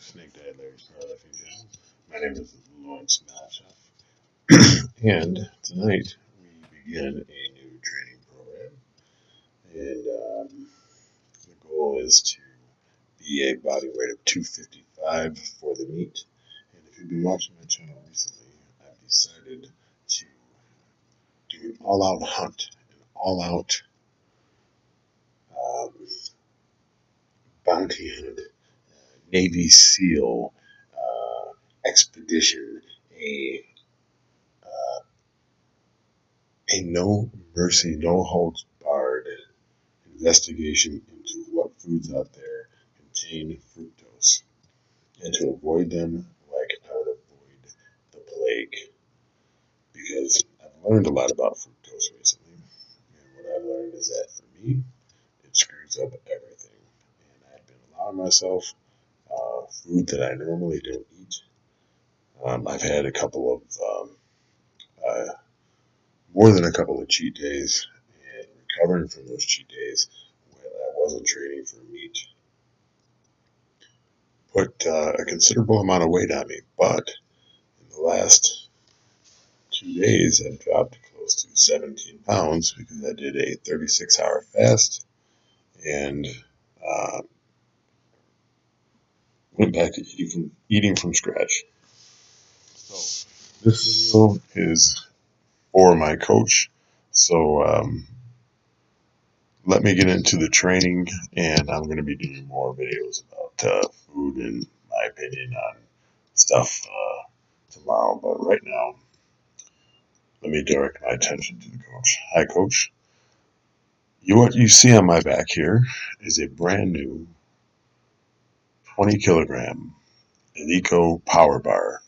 Snake Diet Larry's Powerlifting Channel. My name is Lawrence Malchoff, and tonight we begin a new training program. And the goal is to be a body weight of 255 for the meet. And if you've been watching my channel recently, I've decided to do an all-out hunt, an all-out um, bounty hunt, Navy SEAL expedition, a a no mercy, no holds barred investigation into what foods out there contain fructose and to avoid them like I would avoid the plague. Because I've learned a lot about fructose recently, and what I've learned is that for me, it screws up everything. And I've been allowing myself food that I normally don't eat. I've had a couple of more than a couple of cheat days, and recovering from those cheat days when I wasn't training for meat put a considerable amount of weight on me. But in the last 2 days, I've dropped close to 17 pounds because I did a 36-hour fast and uh, went back to eating from scratch. So this video is for my coach. So let me get into the training, and I'm going to be doing more videos about food and my opinion on stuff tomorrow. But right now, let me direct my attention to the coach. Hi, coach. What you see on my back here is a brand new 20 kilogram Eleiko Power Bar.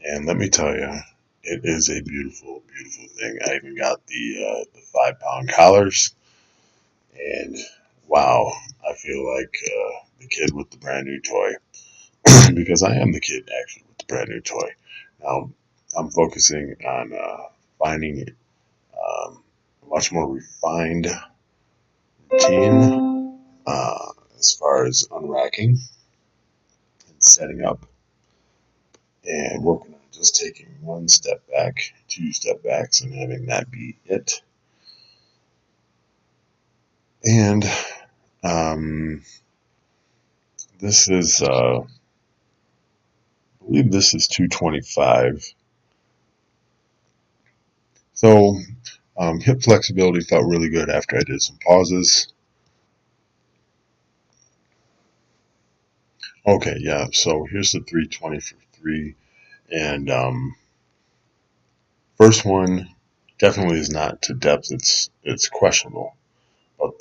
And let me tell you, it is a beautiful, beautiful thing. I even got the 5-pound collars. And wow, I feel like the kid with the brand new toy. Because I am the kid actually with the brand new toy. Now, I'm focusing on finding a much more refined routine as far as unracking and setting up and working on just taking one step back, 2 step backs, and having that be it. And this is, I believe this is 225. So hip flexibility felt really good after I did some pauses. Okay, yeah, so here's the 320 for 3. And first one definitely is not to depth. It's questionable. But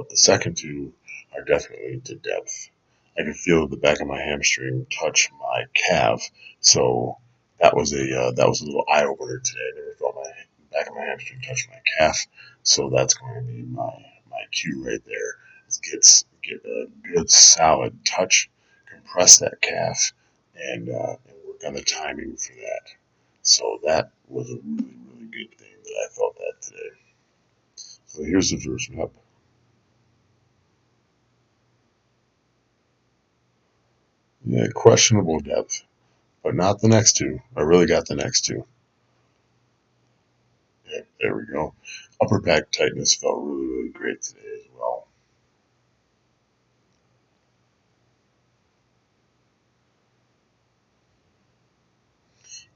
the second two are definitely to depth. I could feel the back of my hamstring touch my calf, so that was a little eye opener today. I never felt my back of my hamstring touch my calf, so that's going to be my cue right there. Is get a good solid touch, compress that calf, and work on the timing for that. So that was a really really good thing that I felt that today. So here's the first rep. Yeah, questionable depth, but not the next two. I really got the next two. Yeah, there we go. Upper back tightness felt really, really great today as well.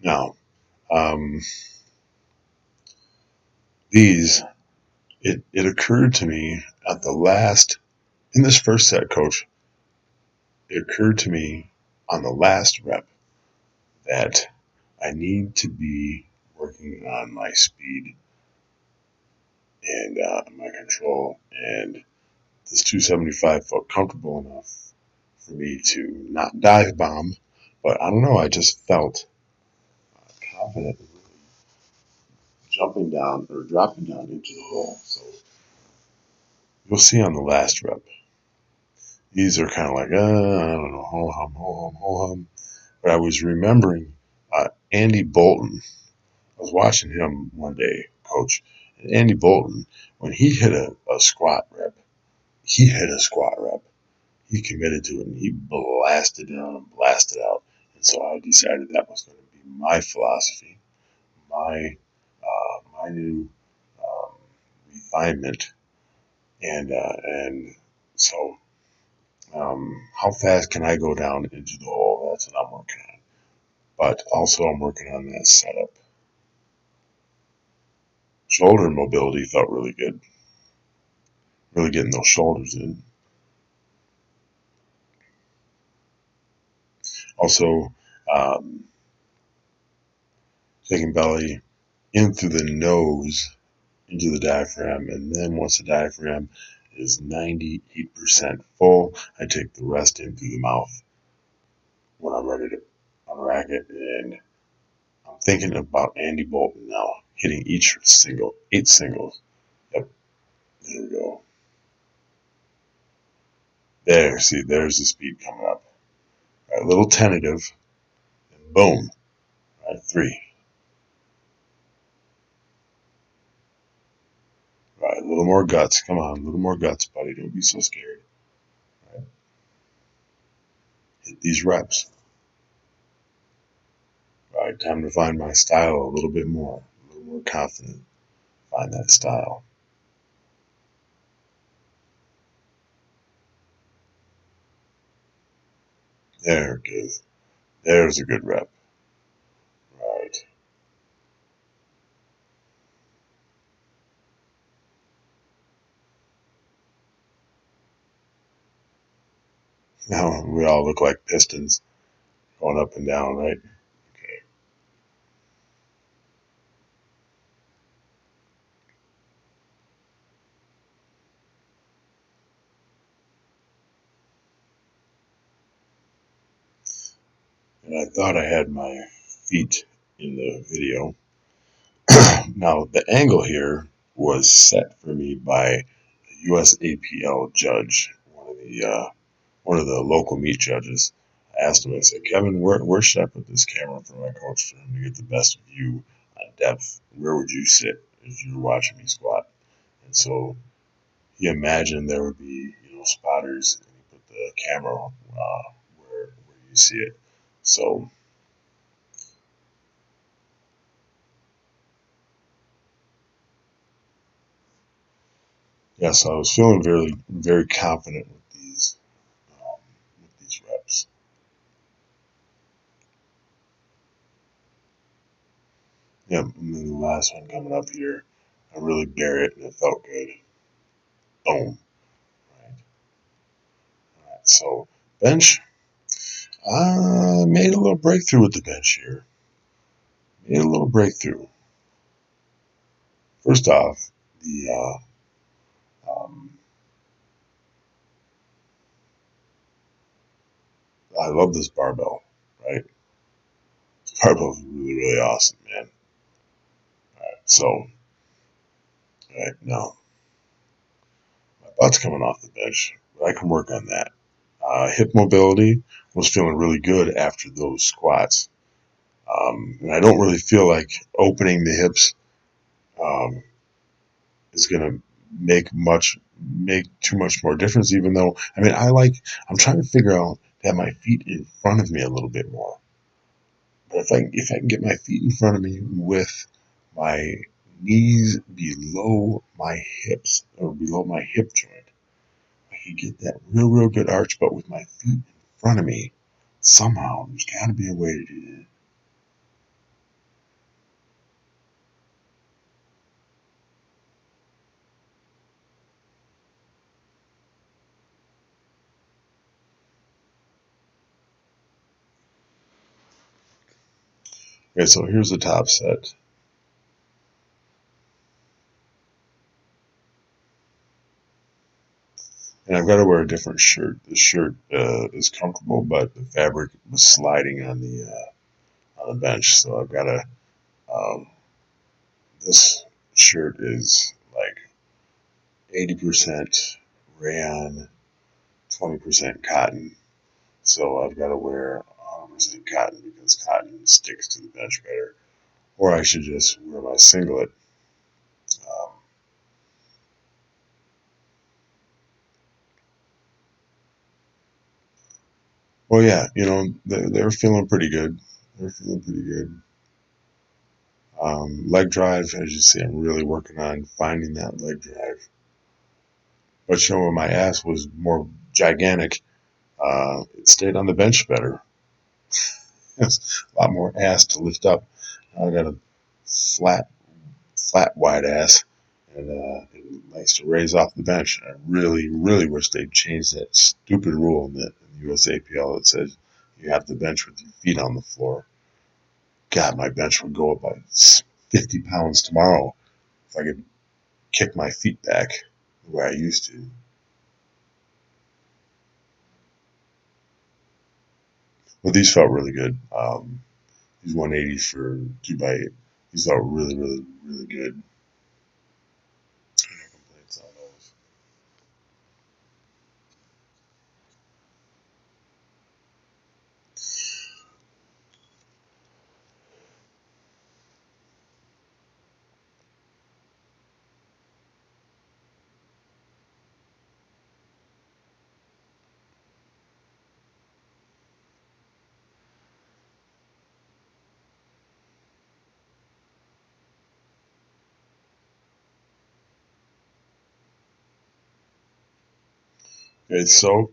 Now, um, these, it occurred to me at the last, in this first set, coach, it occurred to me on the last rep that I need to be working on my speed and my control. And this 275 felt comfortable enough for me to not dive bomb, but I don't know. I just felt confident jumping down or dropping down into the hole. So you'll see on the last rep, these are kind of like, I don't know, ho hum, ho hum, ho hum. But I was remembering Andy Bolton. I was watching him one day, coach. And Andy Bolton, when he hit a squat rep, he hit a squat rep. he committed to it and he blasted down and blasted out. And so I decided that was going to be my philosophy, my new um, refinement, and so how fast can I go down into the hole? That's what I'm working on. But also I'm working on that setup. Shoulder mobility felt really good. Really getting those shoulders in. Also, um, taking belly in through the nose into the diaphragm, and then once the diaphragm is 98% full, I take the rest in through the mouth when I'm ready to unrack it. And I'm thinking about Andy Bolton now, hitting each single, 8 singles. Yep, there we go. There, see, there's the speed coming up. All right, a little tentative, and boom, all right, 3. All right, a little more guts. Come on, a little more guts, buddy. Don't be so scared. All right, hit these reps. All right, time to find my style a little bit more, a little more confident. Find that style. There it is. There's a good rep. Right. Now we all look like pistons going up and down, right? Okay. And I thought I had my feet in the video. Now the angle here was set for me by a USAPL judge, one of the local meat judges. I asked him, I said, Kevin, where should I put this camera for my coach for him to get the best view on depth? Where would you sit as you're watching me squat? And so he imagined there would be, spotters, and he put the camera where you see it. So yeah, so I was feeling very very confident um, with these reps. Yep, and then the last one coming up here, I really bear it, and it felt good. Boom. Right. All right. So bench, I made a little breakthrough with the bench here. Made a little breakthrough. First off, the I love this barbell. Right, this barbell is really really awesome, man. All right, so right now my butt's coming off the bench, but I can work on that. Hip mobility was feeling really good after those squats, and I don't really feel like opening the hips um, is gonna make too much more difference. Even though I'm trying to figure out to have my feet in front of me a little bit more. But if I can get my feet in front of me with my knees below my hips or below my hip joint, I could get that real good arch. But with my feet in front of me, somehow there's got to be a way to do that. Okay, so here's the top set. And I've got to wear a different shirt. The shirt is comfortable, but the fabric was sliding on the bench. So I've got to. Um, this shirt is like 80% rayon, 20% cotton. So I've got to wear 100% cotton because cotton sticks to the bench better. Or I should just wear my singlet. Um, Well, yeah, they're feeling pretty good. They're feeling pretty good. Leg drive, as you see, I'm really working on finding that leg drive. But when my ass was more gigantic, it stayed on the bench better. It's a lot more ass to lift up. I got a flat, flat, wide ass, and it likes to raise off the bench. I really, really wish they'd change that stupid rule in the USAPL that says you have to bench with your feet on the floor. God, my bench would go up by 50 pounds tomorrow if I could kick my feet back the way I used to. But these felt really good. These 180s for 2x8. These felt really, really, really good. No complaints on those. Okay, so,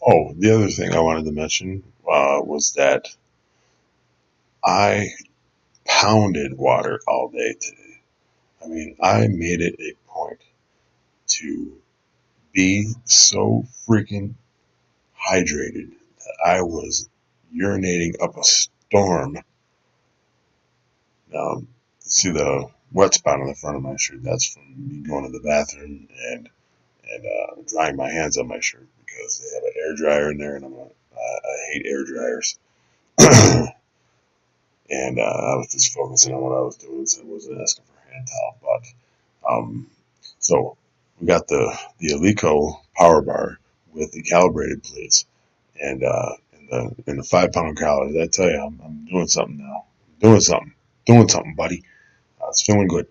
oh, the other thing I wanted to mention was that I pounded water all day today. I mean, I made it a point to be so freaking hydrated that I was urinating up a storm. See the wet spot on the front of my shirt? That's from me going to the bathroom and drying my hands on my shirt because they have an air dryer in there, and I hate air dryers. And I was just focusing on what I was doing, so I wasn't asking for hand towel. But so we got the Alico power bar with the calibrated plates, and in the 5 pound calories. I tell you, I'm doing something now. Doing something, buddy. It's feeling good.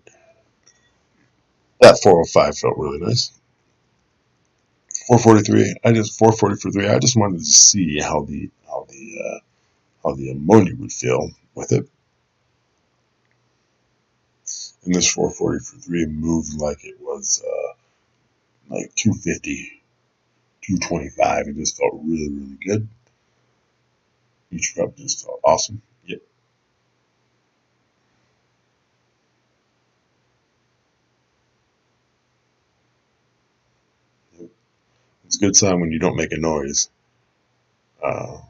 That 405 felt really nice. 443. 440 for 3. I just wanted to see how the ammonia would feel with it. And this 440 for 3 moved like it was like 250, 225. It just felt really, really good. Each rep just felt awesome. Yep. Yep. It's a good sign when you don't make a noise. Uh,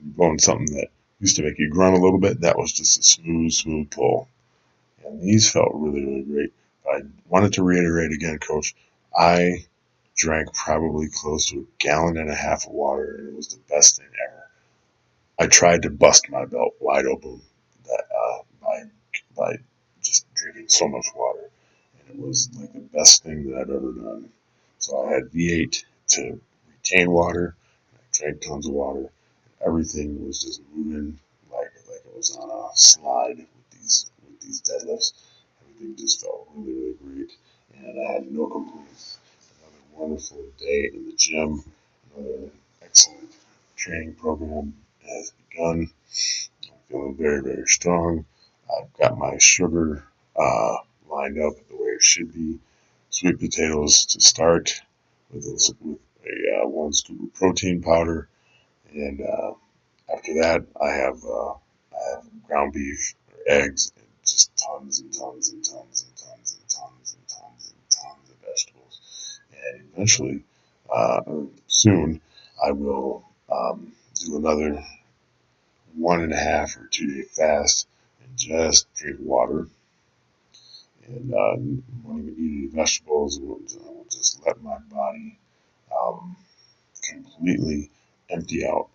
you're blowing something that used to make you grunt a little bit. That was just a smooth, smooth pull. And these felt really, really great. I wanted to reiterate again, Coach. I drank probably close to a gallon and a half of water, and it was the best thing ever. I tried to bust my belt wide open by just drinking so much water, and it was like the best thing that I've ever done. So I had V8 to retain water. I drank tons of water. Everything was just moving like it was on a slide with these deadlifts. Everything just felt really, really great, and I had no complaints. Another wonderful day in the gym. Another excellent training program has begun. I'm feeling very, very strong. I've got my sugar lined up the way it should be. Sweet potatoes to start with a 1 scoop of protein powder, and after that I have ground beef, eggs, and just tons and tons and tons and tons and tons and tons and tons of vegetables. And eventually, soon, I will do another 1.5 or 2 day fast and just drink water and won't even eat any vegetables. I will just let my body um, completely empty out,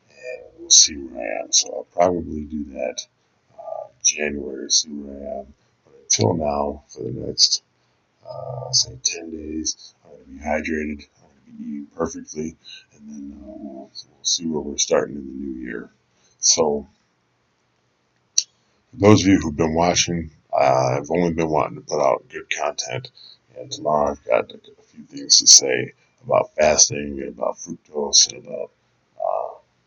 and we'll see where I am. So I'll probably do that January, see where I am. But until now, for the next say 10 days, I'm going to be hydrated. I'm going to be eating perfectly, and then we'll see where we're starting in the new year. So For those of you who've been watching, I've only been wanting to put out good content, and tomorrow I've got a few things to say about fasting and about fructose and about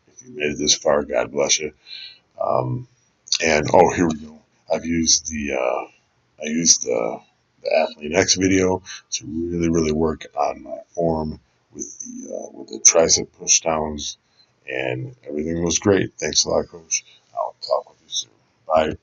if you made it this far, God bless you. Um, and oh, here we go. I've used the Athlete X video to really work on my form with the tricep pushdowns, and everything was great. Thanks a lot, Coach. I'll talk with you soon. Bye.